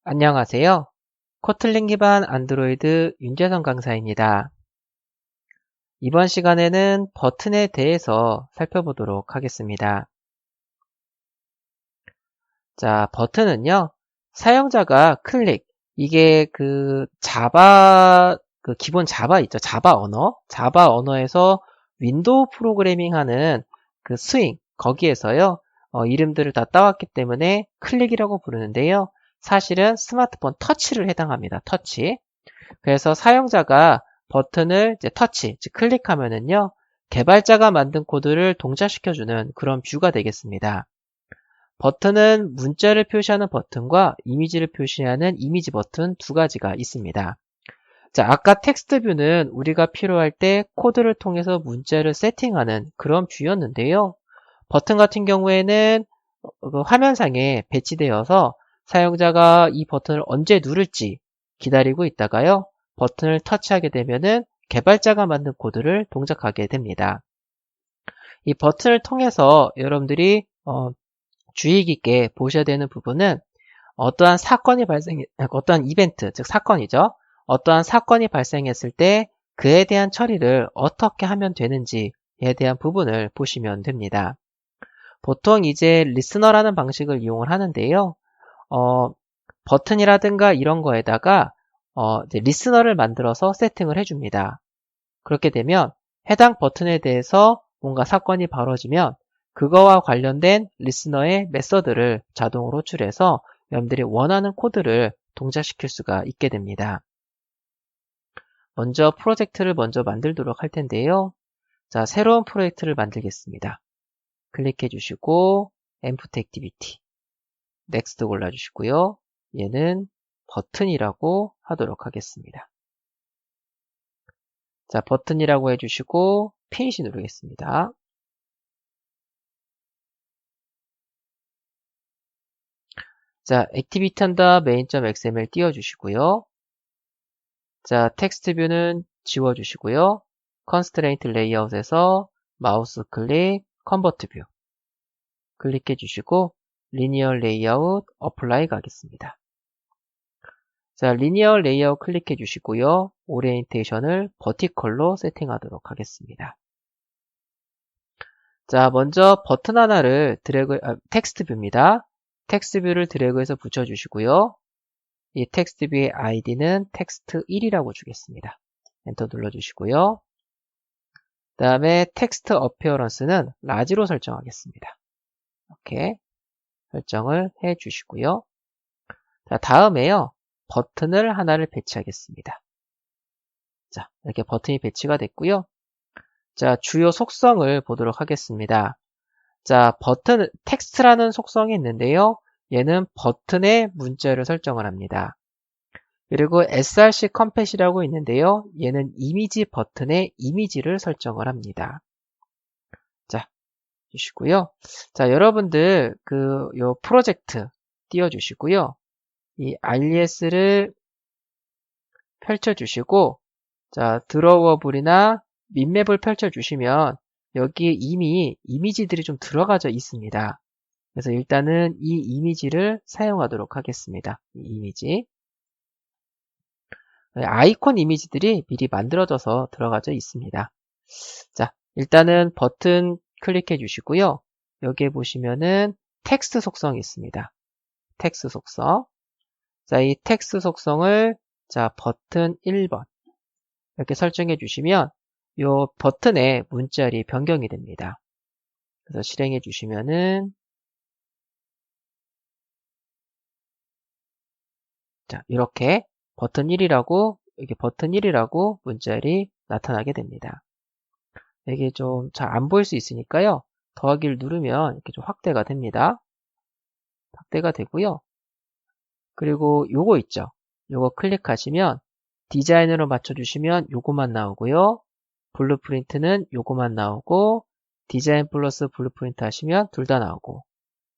안녕하세요. 코틀린 기반 안드로이드 윤재성 강사입니다. 이번 시간에는 버튼에 대해서 살펴보도록 하겠습니다. 자, 버튼은요, 사용자가 클릭, 이게 기본 자바 있죠. 자바 언어. 자바 언어에서 윈도우 프로그래밍 하는 그 스윙, 거기에서요, 이름들을 다 따왔기 때문에 클릭이라고 부르는데요. 사실은 스마트폰 터치를 해당합니다. 터치. 그래서 사용자가 버튼을 이제 터치, 즉 클릭하면은요, 개발자가 만든 코드를 동작시켜주는 그런 뷰가 되겠습니다. 버튼은 문자를 표시하는 버튼과 이미지를 표시하는 이미지 버튼 두 가지가 있습니다. 자, 아까 텍스트 뷰는 우리가 필요할 때 코드를 통해서 문자를 세팅하는 그런 뷰였는데요. 버튼 같은 경우에는 그 화면상에 배치되어서 사용자가 이 버튼을 언제 누를지 기다리고 있다가요. 버튼을 터치하게 되면은 개발자가 만든 코드를 동작하게 됩니다. 이 버튼을 통해서 여러분들이 주의 깊게 보셔야 되는 부분은 어떠한 이벤트, 즉 사건이죠. 어떠한 사건이 발생했을 때 그에 대한 처리를 어떻게 하면 되는지에 대한 부분을 보시면 됩니다. 보통 이제 리스너라는 방식을 이용을 하는데요. 버튼이라든가 이런 거에다가 이제 리스너를 만들어서 세팅을 해줍니다. 그렇게 되면 해당 버튼에 대해서 뭔가 사건이 벌어지면 그거와 관련된 리스너의 메서드를 자동으로 호출해서 여러분들이 원하는 코드를 동작시킬 수가 있게 됩니다. 먼저 프로젝트를 먼저 만들도록 할 텐데요. 자, 새로운 프로젝트를 만들겠습니다. 클릭해 주시고 Empty Activity, Next 골라주시고요. 얘는 버튼이라고 하도록 하겠습니다. 자, 버튼이라고 해주시고 피니시 누르겠습니다. 자, 액티비티 한다 main.xml 띄워주시고요. 자, 텍스트 뷰는 지워주시고요. 컨스트레인트 레이아웃에서 마우스 클릭, 컨버트 뷰 클릭해 주시고 리니어 레이아웃 어플라이 가겠습니다. 자, 리니어 레이아웃 클릭해 주시고요. 오리엔테이션을 버티컬로 세팅하도록 하겠습니다. 자, 먼저 버튼 하나를 텍스트 뷰입니다. 텍스트 뷰를 드래그해서 붙여주시고요. 이 텍스트 뷰의 아이디는 텍스트 1이라고 주겠습니다. 엔터 눌러주시고요. 그 다음에 텍스트 어피어런스는 라지로 설정하겠습니다. 이렇게 설정을 해주시고요. 자, 다음에요. 버튼을 하나를 배치하겠습니다. 자, 이렇게 버튼이 배치가 됐고요. 자, 주요 속성을 보도록 하겠습니다. 자, 텍스트라는 속성이 있는데요. 얘는 버튼의 문자를 설정을 합니다. 그리고 src 컴팻이라고 있는데요. 얘는 이미지 버튼의 이미지를 설정을 합니다. 자, 주시고요. 자, 여러분들 요 프로젝트 띄워주시고요. 이 alias를 펼쳐주시고, 자, 드로워블이나 민맵을 펼쳐주시면 여기에 이미 이미지들이 좀 들어가져 있습니다. 그래서 일단은 이 이미지를 사용하도록 하겠습니다. 이 이미지. 아이콘 이미지들이 미리 만들어져서 들어가져 있습니다. 자, 일단은 버튼 클릭해 주시고요. 여기에 보시면은 텍스트 속성이 있습니다. 텍스트 속성. 자, 이 텍스트 속성을 자, 버튼 1번 이렇게 설정해 주시면 이 버튼의 문자열이 변경이 됩니다. 그래서 실행해 주시면은 자, 이렇게 버튼 1이라고 이렇게 버튼 1이라고 문자열이 나타나게 됩니다. 이게 좀 잘 안 보일 수 있으니까요. 더하기를 누르면 이렇게 좀 확대가 됩니다. 확대가 되고요. 그리고 요거 있죠. 요거 클릭하시면 디자인으로 맞춰주시면 요거만 나오고요. 블루프린트는 요거만 나오고 디자인 플러스 블루프린트 하시면 둘 다 나오고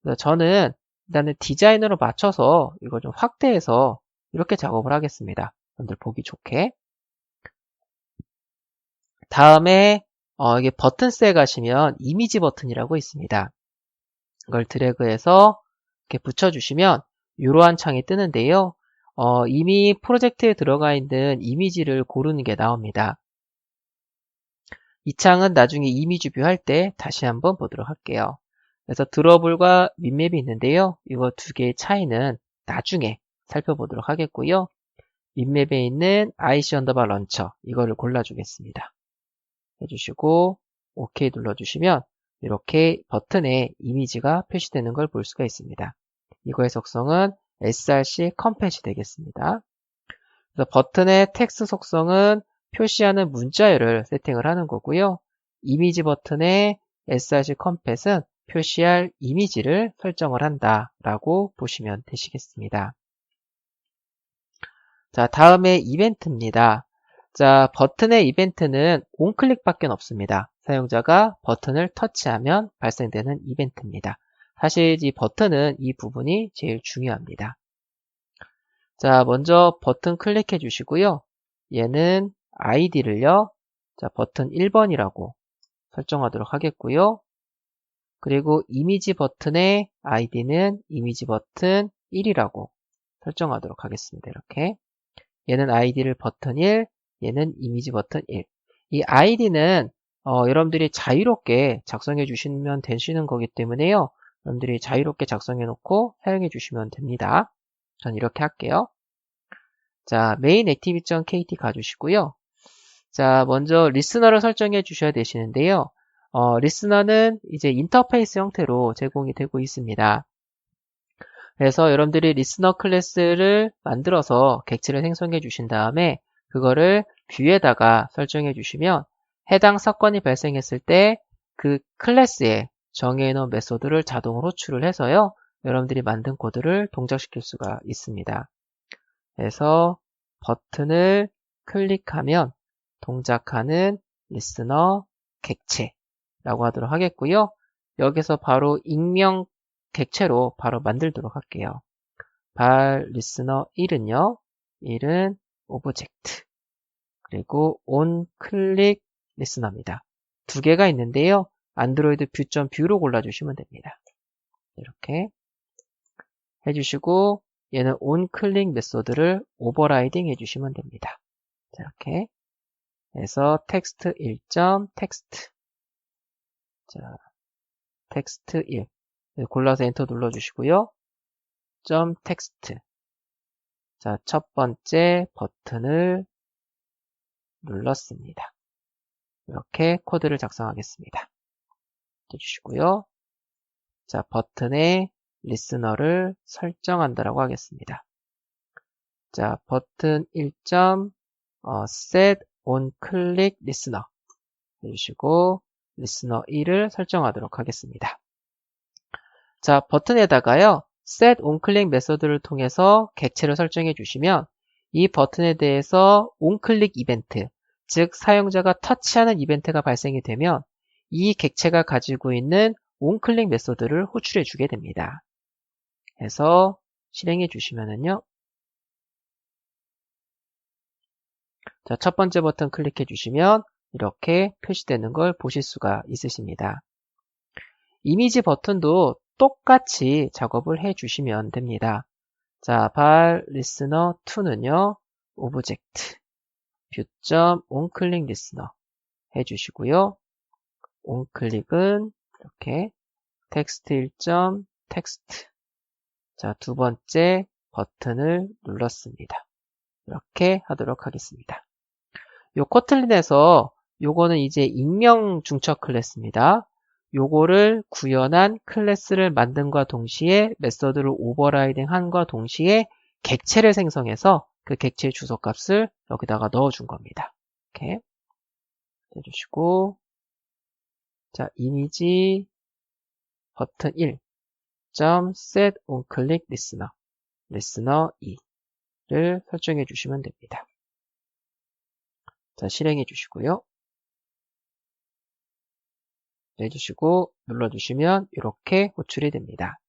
그래서 저는 일단은 디자인으로 맞춰서 이거 좀 확대해서 이렇게 작업을 하겠습니다. 여러분들 보기 좋게. 다음에 이게 버튼셀 가시면 이미지 버튼이라고 있습니다. 이걸 드래그해서 이렇게 붙여주시면 이러한 창이 뜨는데요. 이미 프로젝트에 들어가 있는 이미지를 고르는 게 나옵니다. 이 창은 나중에 이미지 뷰 할 때 다시 한번 보도록 할게요. 그래서 드러블과 윈맵이 있는데요. 이거 두 개의 차이는 나중에 살펴보도록 하겠고요. 윈맵에 있는 IC 언더바 런처 이거를 골라주겠습니다. 해주시고 OK 눌러주시면 이렇게 버튼에 이미지가 표시되는 걸 볼 수가 있습니다. 이거의 속성은 src 컴팻이 되겠습니다. 그래서 버튼의 텍스트 속성은 표시하는 문자열을 세팅을 하는 거고요. 이미지 버튼의 src 컴팻은 표시할 이미지를 설정을 한다라고 보시면 되시겠습니다. 자, 다음에 이벤트입니다. 자, 버튼의 이벤트는 온클릭밖에 없습니다. 사용자가 버튼을 터치하면 발생되는 이벤트입니다. 사실 이 버튼은 이 부분이 제일 중요합니다. 자, 먼저 버튼 클릭해 주시고요. 얘는 아이디를요. 자, 버튼 1번이라고 설정하도록 하겠고요. 그리고 이미지 버튼의 아이디는 이미지 버튼 1이라고 설정하도록 하겠습니다. 이렇게. 얘는 아이디를 버튼 1, 얘는 이미지 버튼 1. 이 아이디는 여러분들이 자유롭게 작성해 주시면 되시는 거기 때문에요. 여러분들이 자유롭게 작성해 놓고 사용해 주시면 됩니다. 전 이렇게 할게요. 자, main activity.kt 가주시고요. 자, 먼저 리스너를 설정해 주셔야 되시는데요. 리스너는 이제 인터페이스 형태로 제공이 되고 있습니다. 그래서 여러분들이 리스너 클래스를 만들어서 객체를 생성해 주신 다음에 그거를 뷰에다가 설정해 주시면 해당 사건이 발생했을 때 그 클래스에 정해 놓은 메소드를 자동으로 호출을 해서요. 여러분들이 만든 코드를 동작시킬 수가 있습니다. 그래서 버튼을 클릭하면 동작하는 리스너 객체라고 하도록 하겠고요. 여기서 바로 익명 객체로 바로 만들도록 할게요. 발 리스너 1은요. 1은 오브젝트 그리고 온 클릭 리스너입니다. 두 개가 있는데요. 안드로이드 뷰.뷰로 골라주시면 됩니다. 이렇게 해주시고 얘는 온 클릭 메소드를 오버라이딩 해주시면 됩니다. 자, 이렇게 해서 텍스트 1.텍스트 자, 텍스트 1 골라서 엔터 눌러주시고요. 텍스트 자, 첫 번째 버튼을 눌렀습니다. 이렇게 코드를 작성하겠습니다. 해주시고요. 자, 버튼에 리스너를 설정한다라고 하겠습니다. 자, 버튼 1. set on click listener 해주시고 리스너 1을 설정하도록 하겠습니다. 자, 버튼에다가요. set on click 메소드를 통해서 객체를 설정해 주시면 이 버튼에 대해서 on click 이벤트, 즉 사용자가 터치하는 이벤트가 발생이 되면 이 객체가 가지고 있는 on click 메소드를 호출해 주게 됩니다. 해서 실행해 주시면은요. 자, 첫 번째 버튼 클릭해 주시면 이렇게 표시되는 걸 보실 수가 있으십니다. 이미지 버튼도 똑같이 작업을 해 주시면 됩니다. 자, 발 리스너 2는요. 오브젝트 뷰.onClick 리스너 해 주시고요. onClick은 이렇게 텍스트 1.텍스트 자, 두 번째 버튼을 눌렀습니다. 이렇게 하도록 하겠습니다. 요 코틀린에서 요거는 이제 익명 중첩 클래스입니다. 요거를 구현한 클래스를 만든과 동시에 메서드를 오버라이딩 한과 동시에 객체를 생성해서 그 객체의 주소값을 여기다가 넣어준 겁니다. 이렇게 해주시고 자, 이미지 버튼 1 set on click listener listener 2를 설정해 주시면 됩니다. 자, 실행해 주시고요. 해주시고 눌러주시면 이렇게 호출이 됩니다.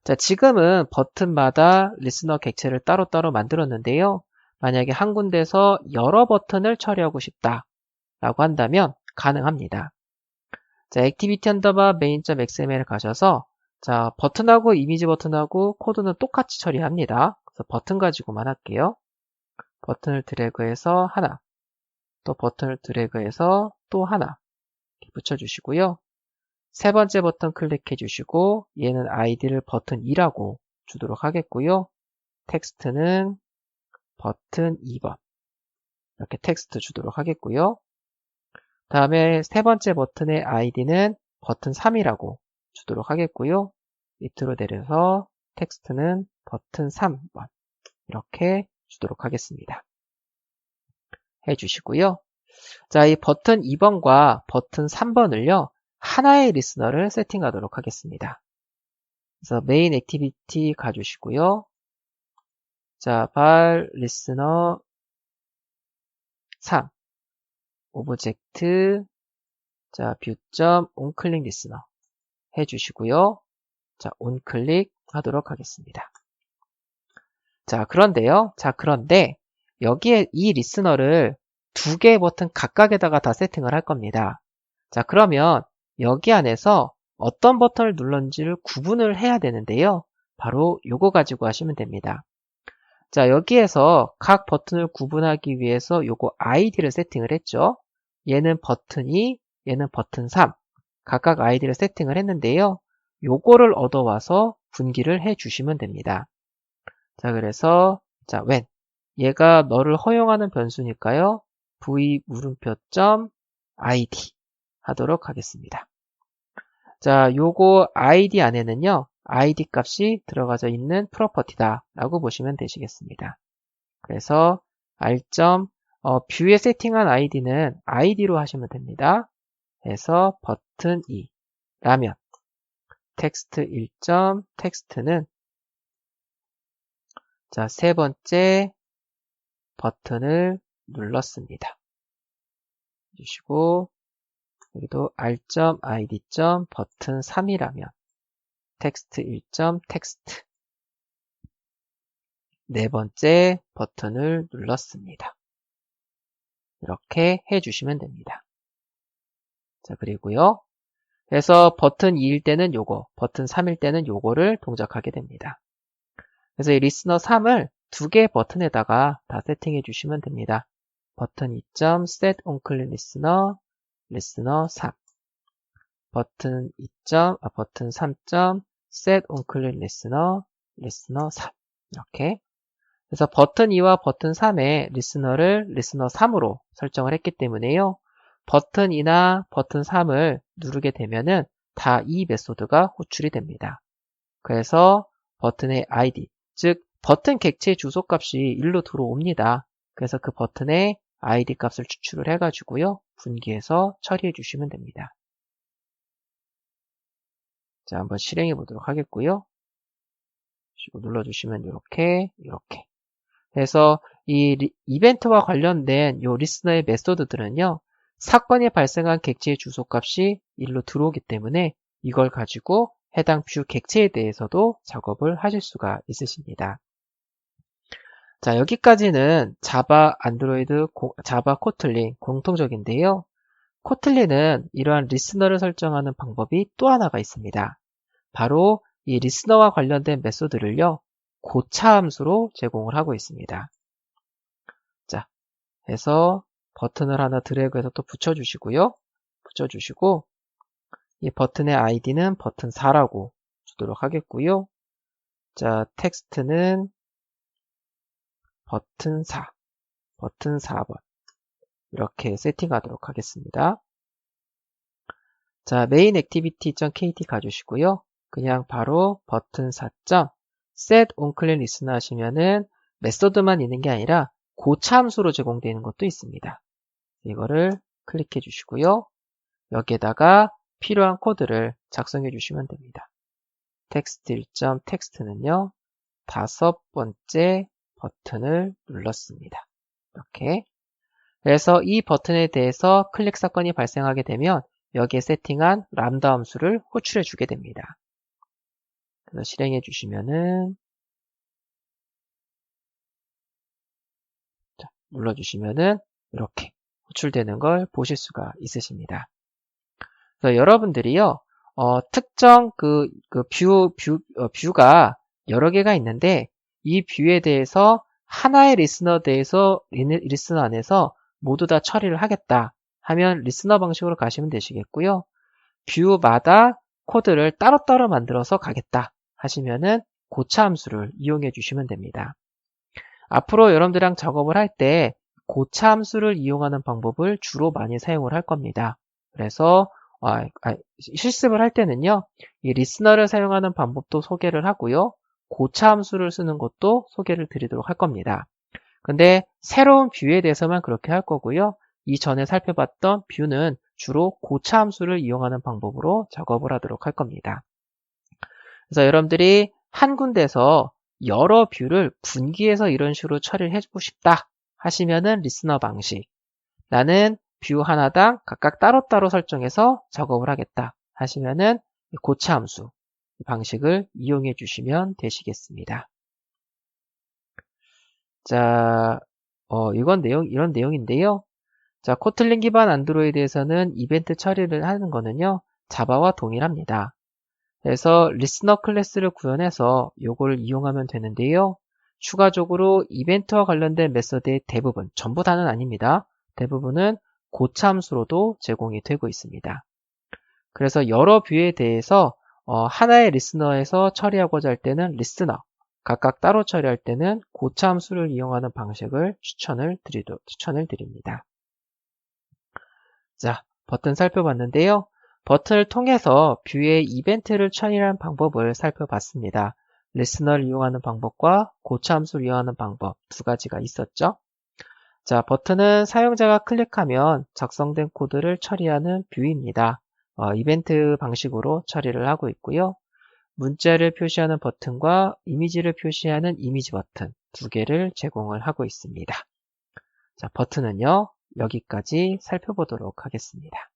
자, 지금은 버튼마다 리스너 객체를 따로따로 만들었는데요. 만약에 한 군데서 여러 버튼을 처리하고 싶다 라고 한다면 가능합니다. 자, activity_main.xml 가셔서 자, 버튼하고 이미지 버튼하고 코드는 똑같이 처리합니다. 그래서 버튼 가지고만 할게요. 버튼을 드래그해서 하나, 또 버튼을 드래그해서 또 하나 이렇게 붙여주시고요. 세 번째 버튼 클릭해 주시고 얘는 아이디를 버튼 2라고 주도록 하겠고요. 텍스트는 버튼 2번 이렇게 텍스트 주도록 하겠고요. 다음에 세 번째 버튼의 아이디는 버튼 3이라고 주도록 하겠고요. 밑으로 내려서 텍스트는 버튼 3번 이렇게 주도록 하겠습니다. 해주시고요. 자, 이 버튼 2번과 버튼 3번을요. 하나의 리스너를 세팅하도록 하겠습니다. 그래서 메인 액티비티 가주시고요. 자, 발 리스너 3 오브젝트 자, 뷰점 온클릭 리스너 해주시고요. 자, 온클릭 하도록 하겠습니다. 자, 그런데 여기에 이 리스너를 두 개의 버튼 각각에다가 다 세팅을 할 겁니다. 자, 그러면 여기 안에서 어떤 버튼을 눌렀는지를 구분을 해야 되는데요. 바로 요거 가지고 하시면 됩니다. 자, 여기에서 각 버튼을 구분하기 위해서 요거 아이디를 세팅을 했죠. 얘는 버튼 2, 얘는 버튼 3. 각각 아이디를 세팅을 했는데요. 요거를 얻어와서 분기를 해 주시면 됩니다. 자, 그래서 자, when 얘가 너를 허용하는 변수니까요. v 물음표 id 하도록 하겠습니다. 자, 요거 id 안에는요. id 값이 들어가져 있는 프로퍼티다 라고 보시면 되시겠습니다. 그래서 뷰에 세팅한 id는 id로 하시면 됩니다. 해서 버튼 2 라면 텍스트 1점 텍스트는 자, 세 번째 버튼을 눌렀습니다. 주시고 여기도 r.id. 버튼 3이라면 텍스트 1점 텍스트 네 번째 버튼을 눌렀습니다. 이렇게 해주시면 됩니다. 자, 그리고요. 그래서 버튼 2일 때는 요거, 버튼 3일 때는 요거를 동작하게 됩니다. 그래서 이 리스너 3을 두 개의 버튼에다가 다 세팅해 주시면 됩니다. 버튼 2점 set on click listener, 리스너 3. 버튼 3점 set on click listener, 리스너 3. 이렇게. 그래서 버튼 2와 버튼 3의 리스너를 리스너 3으로 설정을 했기 때문에요. 버튼 2나 버튼 3을 누르게 되면은 다 이 메소드가 호출이 됩니다. 그래서 버튼의 ID, 즉 버튼 객체 주소 값이 1로 들어옵니다. 그래서 그 버튼의 ID 값을 추출을 해가지고요. 분기해서 처리해 주시면 됩니다. 자, 한번 실행해 보도록 하겠고요. 눌러주시면 이렇게. 그래서 이 이벤트와 관련된 요 리스너의 메소드들은요. 사건이 발생한 객체의 주소값이 1로 들어오기 때문에 이걸 가지고 해당 뷰 객체에 대해서도 작업을 하실 수가 있으십니다. 자, 여기까지는 자바 안드로이드, 자바 코틀린 공통적인데요. 코틀린은 이러한 리스너를 설정하는 방법이 또 하나가 있습니다. 바로 이 리스너와 관련된 메소드를요. 고차 함수로 제공을 하고 있습니다. 자, 해서 버튼을 하나 드래그해서 또 붙여주시고요. 붙여주시고 이 버튼의 아이디는 버튼 4라고 주도록 하겠고요. 자, 텍스트는 버튼 4, 버튼 4번 이렇게 세팅하도록 하겠습니다. 자, 메인 액티비티.kt 가주시고요. 그냥 바로 버튼 4점 set on click listen 하시면은 메소드만 있는 게 아니라 고차 함수로 제공되는 것도 있습니다. 이거를 클릭해 주시고요. 여기에다가 필요한 코드를 작성해 주시면 됩니다. 텍스트 1점 텍스트는요. 5번째 버튼을 눌렀습니다. 이렇게. 그래서 이 버튼에 대해서 클릭 사건이 발생하게 되면 여기에 세팅한 람다 함수를 호출해 주게 됩니다. 그래서 실행해 주시면은 자, 눌러주시면은 이렇게 호출되는 걸 보실 수가 있으십니다. 그래서 여러분들이요 특정 뷰가 여러 개가 있는데 이 뷰에 대해서 하나의 리스너 안에서 모두 다 처리를 하겠다 하면 리스너 방식으로 가시면 되시겠고요. 뷰마다 코드를 따로따로 만들어서 가겠다 하시면은 고차 함수를 이용해 주시면 됩니다. 앞으로 여러분들이랑 작업을 할 때 고차 함수를 이용하는 방법을 주로 많이 사용을 할 겁니다. 그래서 실습을 할 때는요, 이 리스너를 사용하는 방법도 소개를 하고요, 고차 함수를 쓰는 것도 소개를 드리도록 할 겁니다. 근데 새로운 뷰에 대해서만 그렇게 할 거고요. 이전에 살펴봤던 뷰는 주로 고차 함수를 이용하는 방법으로 작업을 하도록 할 겁니다. 그래서 여러분들이 한 군데서 여러 뷰를 분기해서 이런 식으로 처리를 해주고 싶다 하시면은 리스너 방식, 나는 뷰 하나당 각각 따로따로 설정해서 작업을 하겠다 하시면은 고차 함수 방식을 이용해 주시면 되시겠습니다. 자, 이런 내용인데요. 자, 코틀린 기반 안드로이드에서는 이벤트 처리를 하는 거는요, 자바와 동일합니다. 그래서 리스너 클래스를 구현해서 요걸 이용하면 되는데요. 추가적으로 이벤트와 관련된 메서드의 대부분, 전부 다는 아닙니다. 대부분은 고차 함수로도 제공이 되고 있습니다. 그래서 여러 뷰에 대해서 하나의 리스너에서 처리하고자 할 때는 리스너, 각각 따로 처리할 때는 고차 함수를 이용하는 방식을 추천을 드립니다. 자, 버튼 살펴봤는데요. 버튼을 통해서 뷰의 이벤트를 처리하는 방법을 살펴봤습니다. 리스너를 이용하는 방법과 고차 함수를 이용하는 방법 두 가지가 있었죠. 자, 버튼은 사용자가 클릭하면 작성된 코드를 처리하는 뷰입니다. 이벤트 방식으로 처리를 하고 있고요. 문자를 표시하는 버튼과 이미지를 표시하는 이미지 버튼 두 개를 제공을 하고 있습니다. 자, 버튼은요, 여기까지 살펴보도록 하겠습니다.